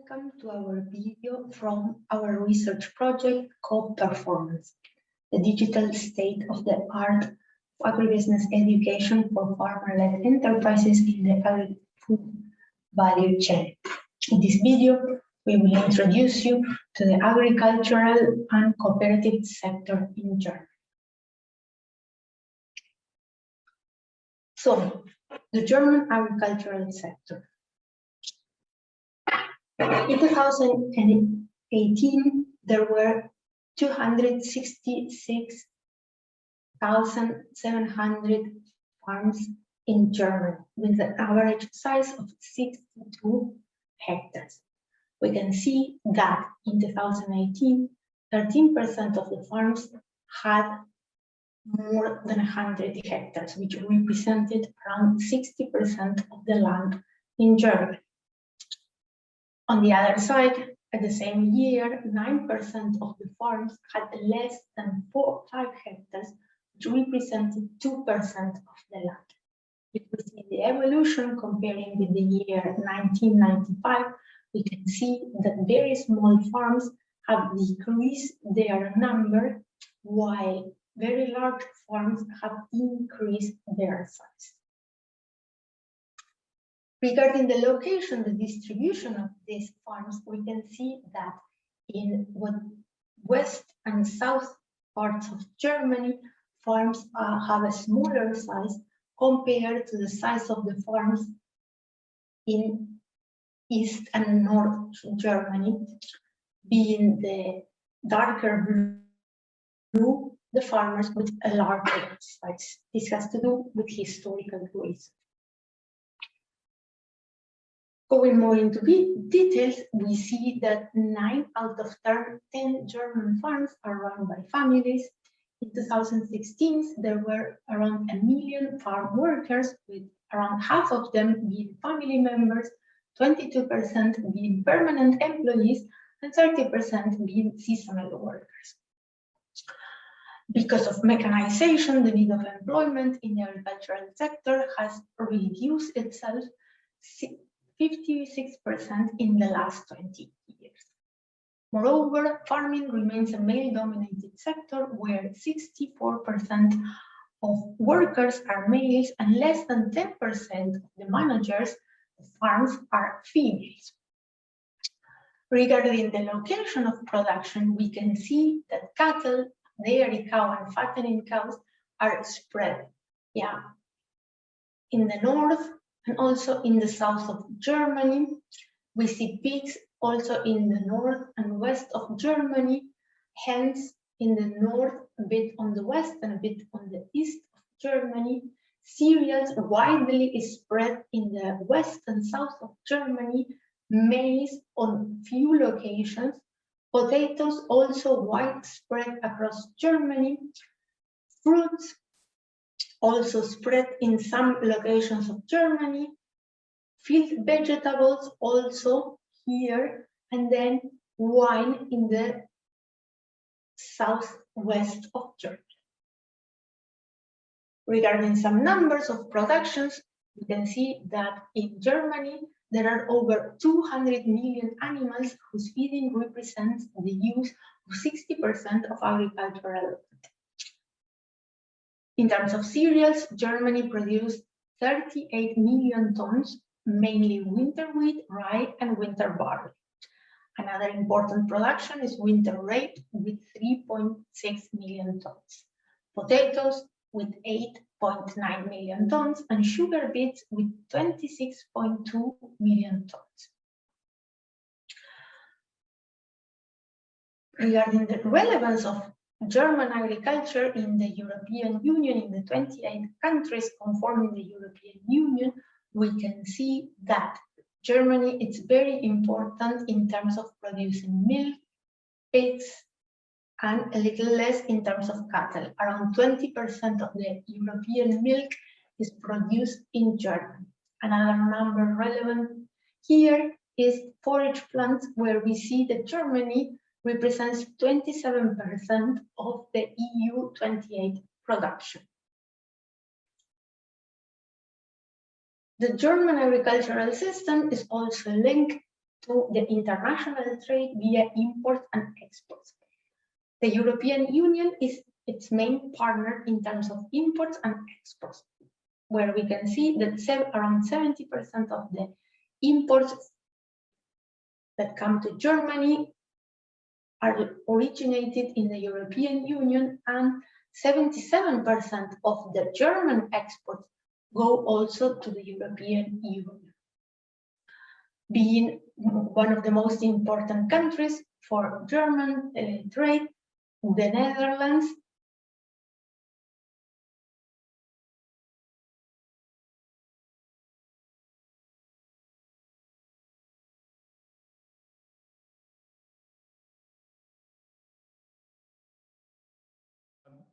Welcome to our video from our research project Cooperformance, the digital state-of-the-art agribusiness education for farmer-led enterprises in the agri-food value chain. In this video, we will introduce you to the agricultural and cooperative sector in Germany. So, the German agricultural sector. In 2018, there were 266,700 farms in Germany with an average size of 62 hectares. We can see that in 2018, 13% of the farms had more than 100 hectares, which represented around 60% of the land in Germany. On the other side, at the same year, 9% of the farms had less than 5 hectares, which represented 2% of the land. If we see the evolution comparing with the year 1995, we can see that very small farms have decreased their number, while very large farms have increased their size. Regarding the location, the distribution of these farms, we can see that in west and south parts of Germany, farms have a smaller size compared to the size of the farms in east and north Germany, being the darker blue, the farmers with a larger size. This has to do with historical reasons. Going more into details, we see that 9 out of 10 German farms are run by families. In 2016, there were around 1 million farm workers, with around half of them being family members, 22% being permanent employees, and 30% being seasonal workers. Because of mechanization, the need of employment in the agricultural sector has reduced itself 56% in the last 20 years. Moreover, farming remains a male-dominated sector where 64% of workers are males and less than 10% of the managers of farms are females. Regarding the location of production, we can see that cattle, dairy cow, and fattening cows are spread in the north and also in the south of Germany. We see pigs also in the north and west of Germany, hence in the north, a bit on the west and a bit on the east of Germany. Cereals widely spread in the west and south of Germany, maize on few locations, potatoes also widespread across Germany, fruits also spread in some locations of Germany, field vegetables also here, and then wine in the southwest of Germany. Regarding some numbers of productions, we can see that in Germany, there are over 200 million animals whose feeding represents the use of 60% of agricultural land. In terms of cereals, Germany produced 38 million tons, mainly winter wheat, rye, and winter barley. Another important production is winter rape with 3.6 million tons, potatoes with 8.9 million tons, and sugar beets with 26.2 million tons. Regarding the relevance of German agriculture in the European Union, in the 28 countries conforming the European Union, we can see that Germany is very important in terms of producing milk, pigs, and a little less in terms of cattle. Around 20% of the European milk is produced in Germany. Another number relevant here is forage plants, where we see that Germany represents 27% of the EU 28 production. The German agricultural system is also linked to the international trade via imports and exports. The European Union is its main partner in terms of imports and exports, where we can see that around 70% of the imports that come to Germany are originated in the European Union, and 77% of the German exports go also to the European Union. Being one of the most important countries for German trade, the Netherlands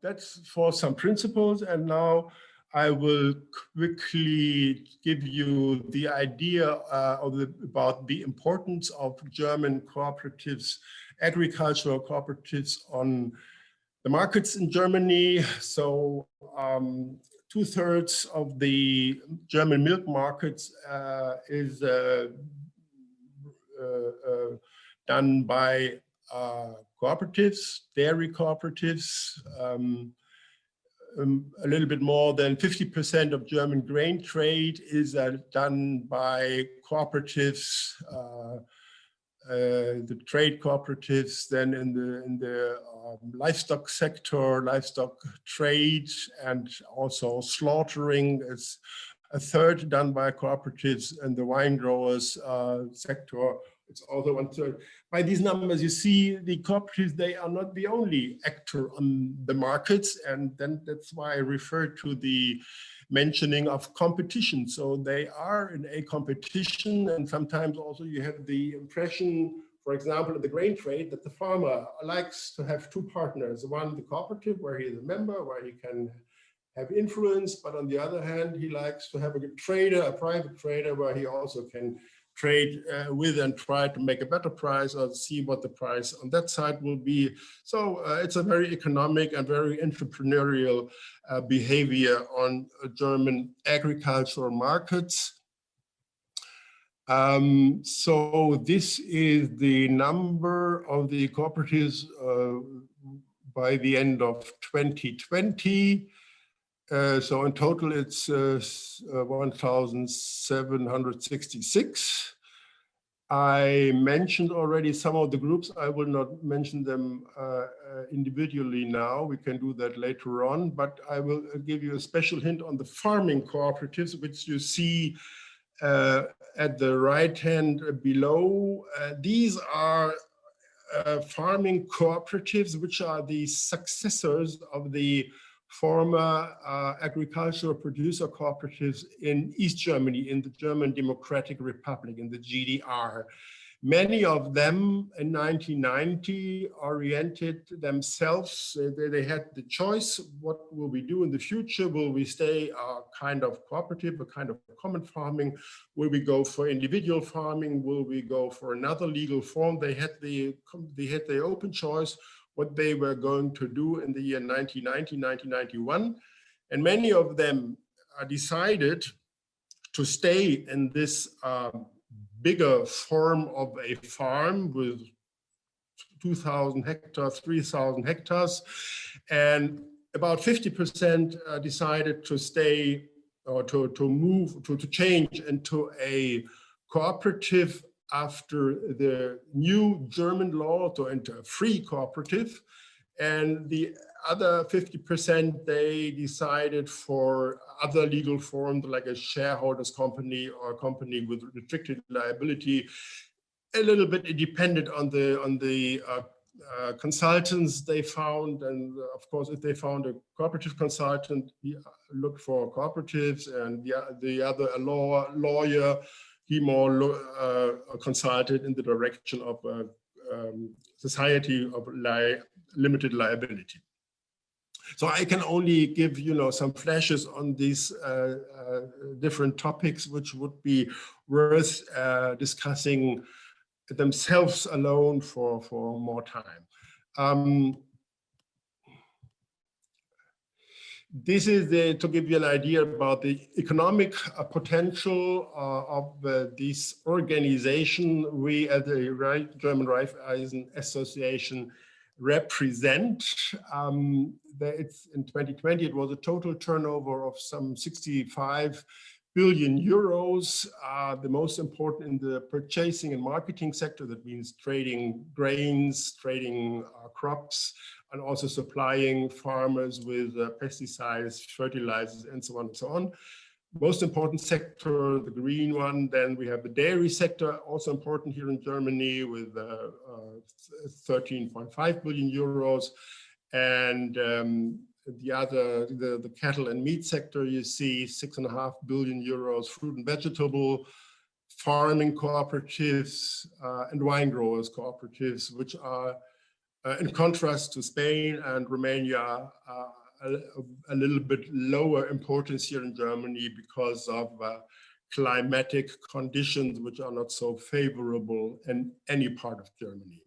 That's for some principles, and now I will quickly give you the idea about the importance of German cooperatives, agricultural cooperatives on the markets in Germany. So 2/3 of the German milk markets is done by cooperatives, dairy cooperatives. A little bit more than 50% of German grain trade is done by cooperatives. The trade cooperatives then in the livestock sector, livestock trade, and also slaughtering is 1/3 done by cooperatives, and the wine growers sector, it's also 1/3. By these numbers, you see the cooperatives, they are not the only actor on the markets, and then that's why I refer to the mentioning of competition. So they are in a competition, and sometimes also you have the impression, for example, in the grain trade, that the farmer likes to have two partners. One, the cooperative, where he is a member, where he can have influence, but on the other hand, he likes to have a trader, a private trader, where he also can trade with and try to make a better price or see what the price on that side will be. So it's a very economic and very entrepreneurial behavior on German agricultural markets. So this is the number of the cooperatives by the end of 2020. So in total, it's 1,766. I mentioned already some of the groups. I will not mention them individually now. We can do that later on, but I will give you a special hint on the farming cooperatives, which you see at the right hand below. These are farming cooperatives, which are the successors of the former agricultural producer cooperatives in East Germany, in the German Democratic Republic, in the GDR. Many of them in 1990 oriented themselves. They had the choice, what will we do in the future? Will we stay a kind of cooperative, a kind of common farming? Will we go for individual farming? Will we go for another legal form? They had the open choice what they were going to do in the year 1990, 1991. And many of them decided to stay in this bigger form of a farm with 2,000 hectares, 3,000 hectares. And about 50% decided to stay or to change into a cooperative after the new German law, to enter a free cooperative. And the other 50%, they decided for other legal forms like a shareholders company or a company with restricted liability. A little bit it depended on the consultants they found. And of course, if they found a cooperative consultant, he looked for cooperatives, and the other a lawyer, he more consulted in the direction of society of limited liability. So I can only give some flashes on these different topics, which would be worth discussing themselves alone for more time. This is to give you an idea about the economic potential of this organization we at the German Raiffeisen Association represent. It's in 2020, it was a total turnover of some 65 billion euros, the most important in the purchasing and marketing sector. That means trading grains, trading crops, and also supplying farmers with pesticides, fertilizers, and so on and so on. Most important sector, the green one. Then we have the dairy sector, also important here in Germany, with 13.5 billion euros. And the cattle and meat sector, you see 6.5 billion euros, fruit and vegetable, farming cooperatives, and wine growers cooperatives, which are in contrast to Spain and Romania, a little bit lower importance here in Germany because of climatic conditions which are not so favorable in any part of Germany.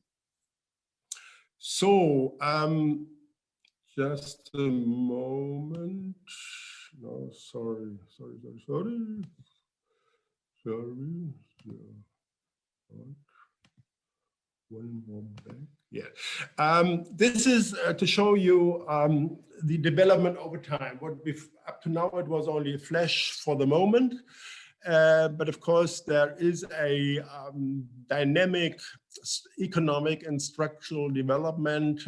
So, just a moment. No, sorry. Yeah. One more back. Yeah. This is to show you the development over time. What we've up to now, it was only a flash for the moment. But of course, there is a dynamic economic and structural development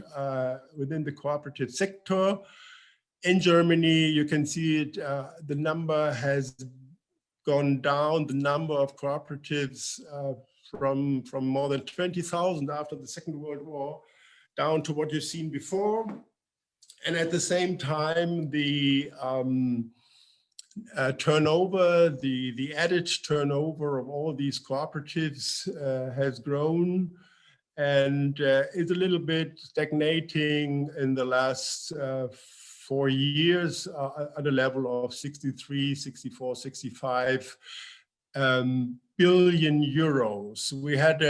within the cooperative sector. In Germany, you can see it, the number has gone down, the number of cooperatives from more than 20,000 after the Second World War down to what you've seen before. And at the same time, the turnover, the added turnover of all these cooperatives has grown and is a little bit stagnating in the last 4 years at a level of 63, 64, 65 billion euros. We had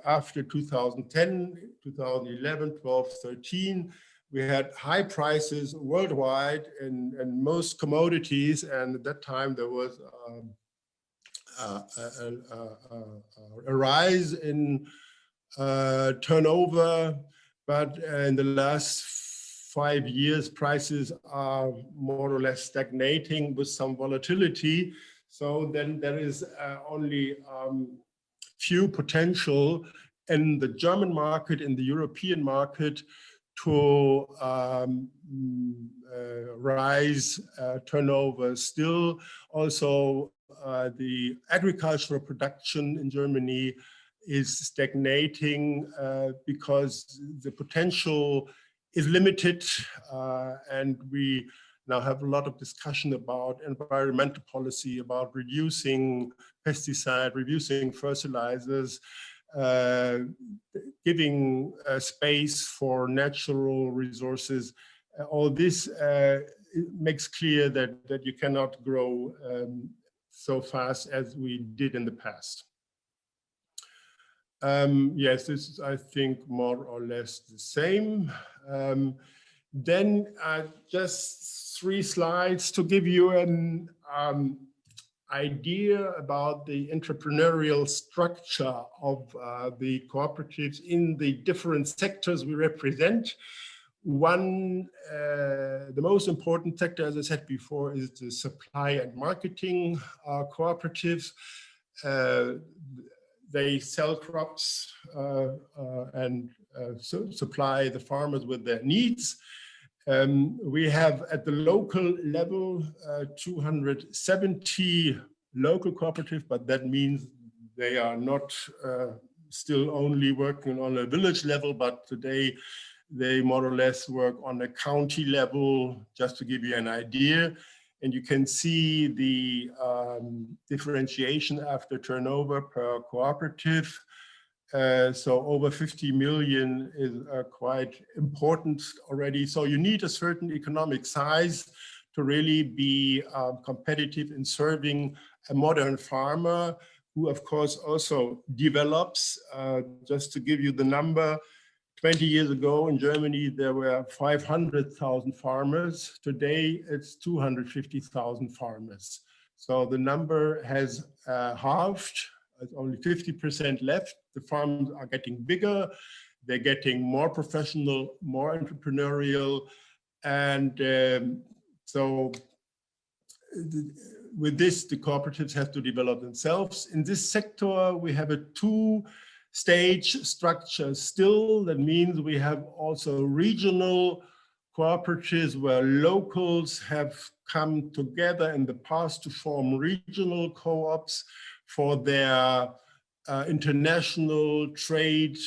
after 2010, 2011, 12, 13, we had high prices worldwide in most commodities, and at that time there was a rise in turnover, but in the last 5 years prices are more or less stagnating with some volatility. So then there is only few potential in the German market, in the European market, to rise turnover still. Also, the agricultural production in Germany is stagnating because the potential is limited, and we now have a lot of discussion about environmental policy, about reducing pesticide, reducing fertilizers, giving space for natural resources. All this makes clear that you cannot grow so fast as we did in the past. Yes, this is, I think, more or less the same. Then just 3 slides to give you an idea about the entrepreneurial structure of the cooperatives in the different sectors we represent. One, the most important sector, as I said before, is the supply and marketing cooperatives. They sell crops and supply the farmers with their needs. We have at the local level 270 local cooperatives, but that means they are not still only working on a village level, but today they more or less work on a county level, just to give you an idea. And you can see the differentiation after turnover per cooperative. So over 50 million is quite important already. So you need a certain economic size to really be competitive in serving a modern farmer, who of course also develops. Just to give you the number, 20 years ago in Germany, there were 500,000 farmers. Today, it's 250,000 farmers. So the number has halved. It's only 50% left. The farms are getting bigger. They're getting more professional, more entrepreneurial. And so with this, the cooperatives have to develop themselves. In this sector, we have a two-stage structure still. That means we have also regional cooperatives where locals have come together in the past to form regional co-ops for their international trade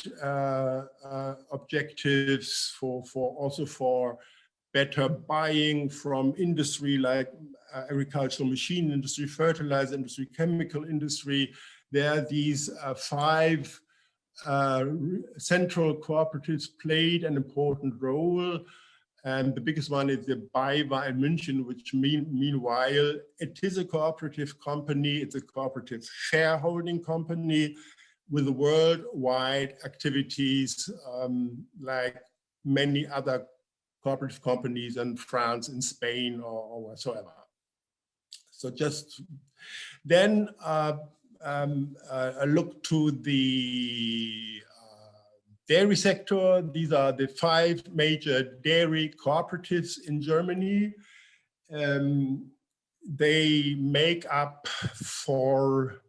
objectives, also for better buying from industry like agricultural machine industry, fertilizer industry, chemical industry. There are these five central cooperatives played an important role. And the biggest one is the BayWa in München, which meanwhile, it is a cooperative company. It's a cooperative shareholding company with worldwide activities like many other cooperative companies in France, in Spain, or whatsoever. So just then a look to the dairy sector. These are the five major dairy cooperatives in Germany. They make up for,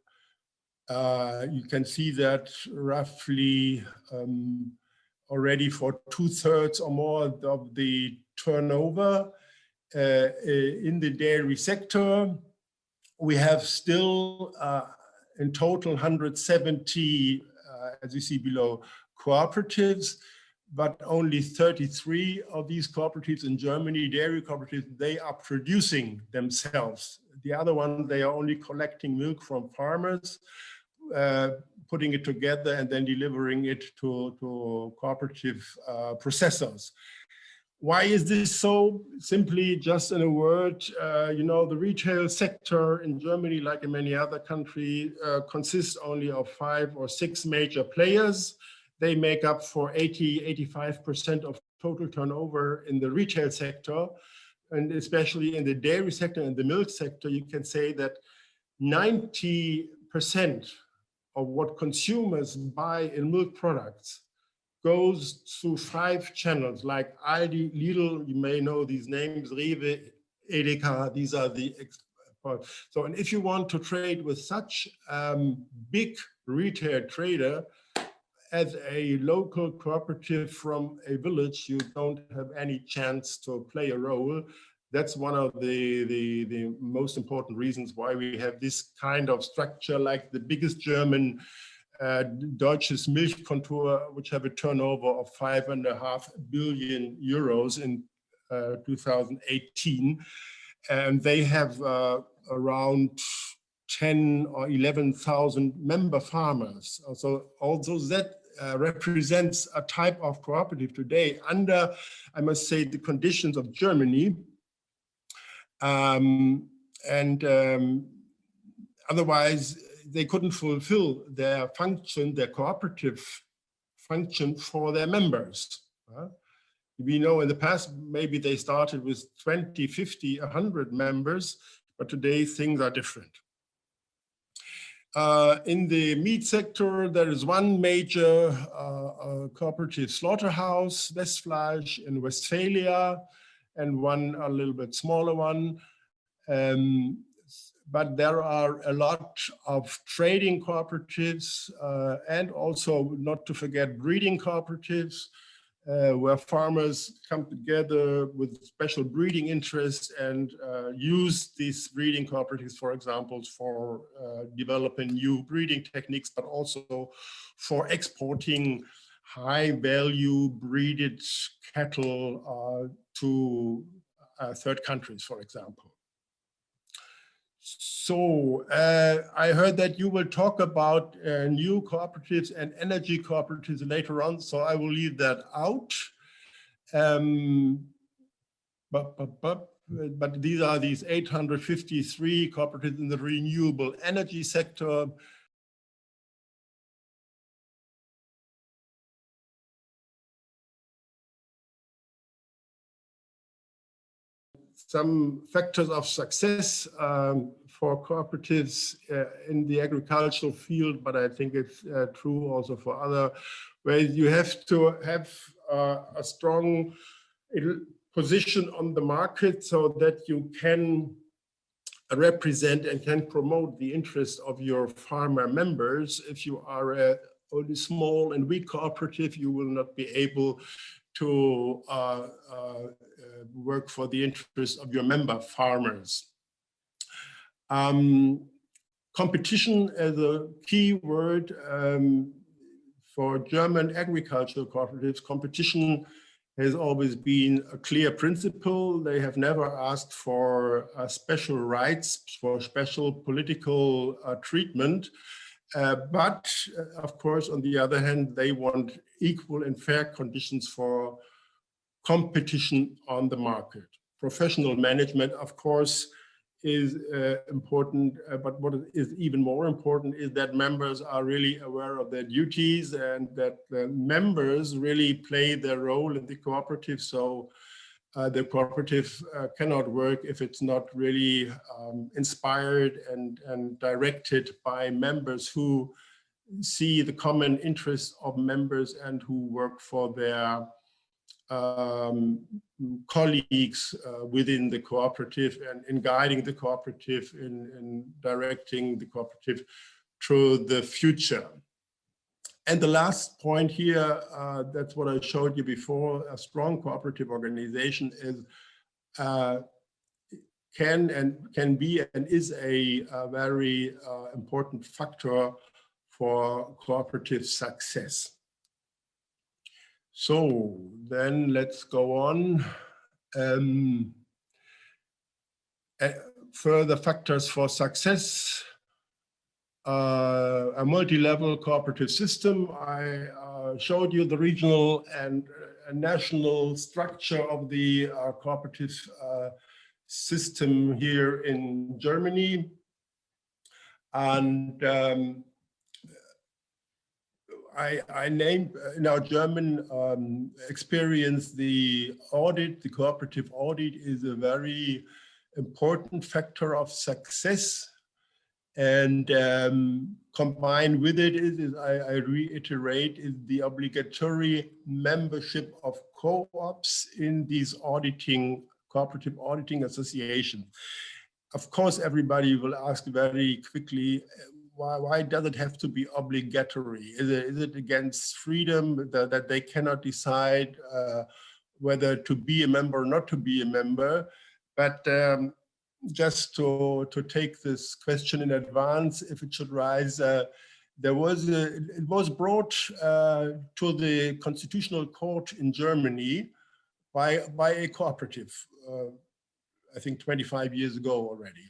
you can see that roughly already for 2/3 or more of the turnover in the dairy sector. We have still in total 170, as you see below, cooperatives, but only 33 of these cooperatives in Germany, dairy cooperatives, they are producing themselves. The other one, they are only collecting milk from farmers, putting it together and then delivering it to cooperative processors. Why is this so? Simply just in a word, you know, the retail sector in Germany, like in many other countries, consists only of 5 or 6 major players. They make up for 85% of total turnover in the retail sector. And especially in the dairy sector and the milk sector, you can say that 90% of what consumers buy in milk products goes through 5 channels like Aldi, Lidl, you may know these names, Rewe, Edeka, these are the so, and if you want to trade with such big retail trader, as a local cooperative from a village, you don't have any chance to play a role. That's one of the most important reasons why we have this kind of structure, like the biggest German Deutsches Milchkontor, which have a turnover of 5.5 billion euros in 2018. And they have around 10 or 11,000 member farmers. So although that represents a type of cooperative today under, I must say, the conditions of Germany, otherwise they couldn't fulfill their function, their cooperative function for their members. We know in the past, maybe they started with 20, 50, 100 members, but today things are different. In the meat sector, there is one major cooperative slaughterhouse, Westfleisch in Westphalia, and one a little bit smaller one. But there are a lot of trading cooperatives and also, not to forget, breeding cooperatives, where farmers come together with special breeding interests and use these breeding cooperatives, for example, for developing new breeding techniques, but also for exporting high-value breeded cattle to third countries, for example. So I heard that you will talk about new cooperatives and energy cooperatives later on, so I will leave that out. But these are these 853 cooperatives in the renewable energy sector. some factors of success for cooperatives in the agricultural field, but I think it's true also for other ways. You have to have a strong position on the market so that you can represent and can promote the interests of your farmer members. If you are a only small and weak cooperative, you will not be able to work for the interests of your member farmers. Competition as a key word for German agricultural cooperatives. Competition has always been a clear principle. They have never asked for special rights, for special political treatment. But of course, on the other hand, they want equal and fair conditions for competition on the market. Professional management, of course, is important, but what is even more important is that members are really aware of their duties and that the members really play their role in the cooperative. So the cooperative cannot work if it's not really inspired and directed by members who see the common interests of members and who work for their colleagues within the cooperative and in guiding the cooperative, in directing the cooperative through the future. And the last point here, that's what I showed you before, a strong cooperative organization is can be and is a very important factor for cooperative success. So then let's go on. Further factors for success. A multi-level cooperative system. I showed you the regional and national structure of the cooperative system here in Germany. And I named in our German experience the audit. The cooperative audit is a very important factor of success. And combined with it is I reiterate, is the obligatory membership of co-ops in these cooperative auditing associations. Of course, everybody will ask very quickly, why does it have to be obligatory? Is it against freedom that they cannot decide whether to be a member or not to be a member? But just to take this question in advance, if it should rise, it was brought to the Constitutional Court in Germany by a cooperative, I think 25 years ago already.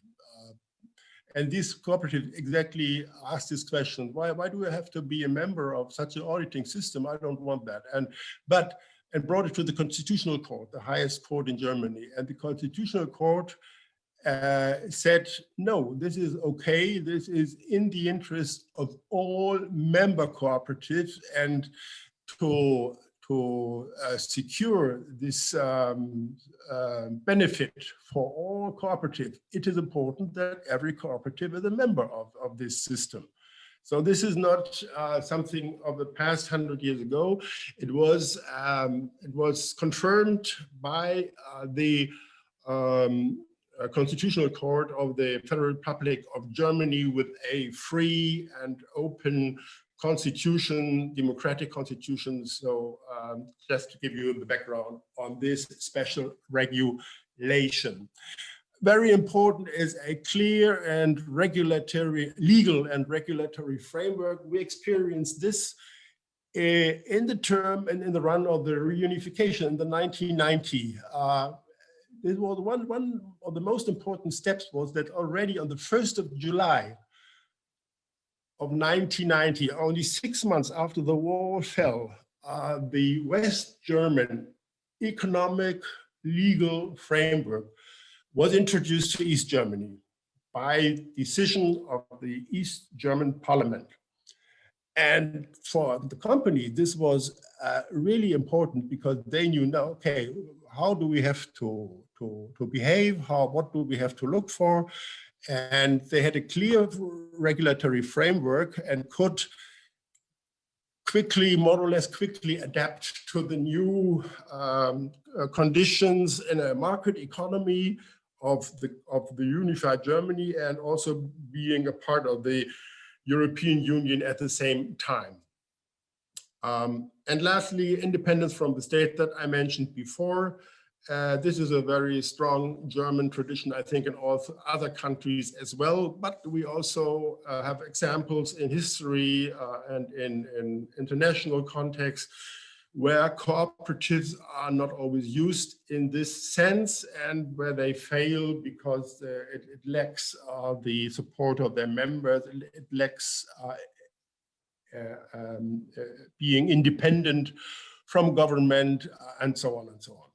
And this cooperative exactly asked this question, why do I have to be a member of such an auditing system? I don't want that. And brought it to the Constitutional Court, the highest court in Germany. And the Constitutional Court said, no, this is okay. This is in the interest of all member cooperatives, and to secure this benefit for all cooperatives, it is important that every cooperative is a member of this system. So this is not something of the past 100 years ago. It was confirmed by the Constitutional Court of the Federal Republic of Germany with a free and open constitution, democratic constitution. So just to give you the background on this special regulation. Very important is a clear and legal and regulatory framework. We experienced this in the term and in the run of the reunification in the 1990. This was one of the most important steps was that already on the 1st of July of 1990, only 6 months after the wall fell, the West German economic legal framework was introduced to East Germany by decision of the East German parliament. And for the company, this was really important because they knew now, okay, how do we have to behave, what do we have to look for, and they had a clear regulatory framework and could quickly, more or less quickly, adapt to the new conditions in a market economy of the unified Germany, and also being a part of the European Union at the same time. And lastly, independence from the state that I mentioned before. This is a very strong German tradition, I think, in all other countries as well. But we also have examples in history and in international context where cooperatives are not always used in this sense, and where they fail because it lacks the support of their members, it lacks being independent from government, and so on and so on.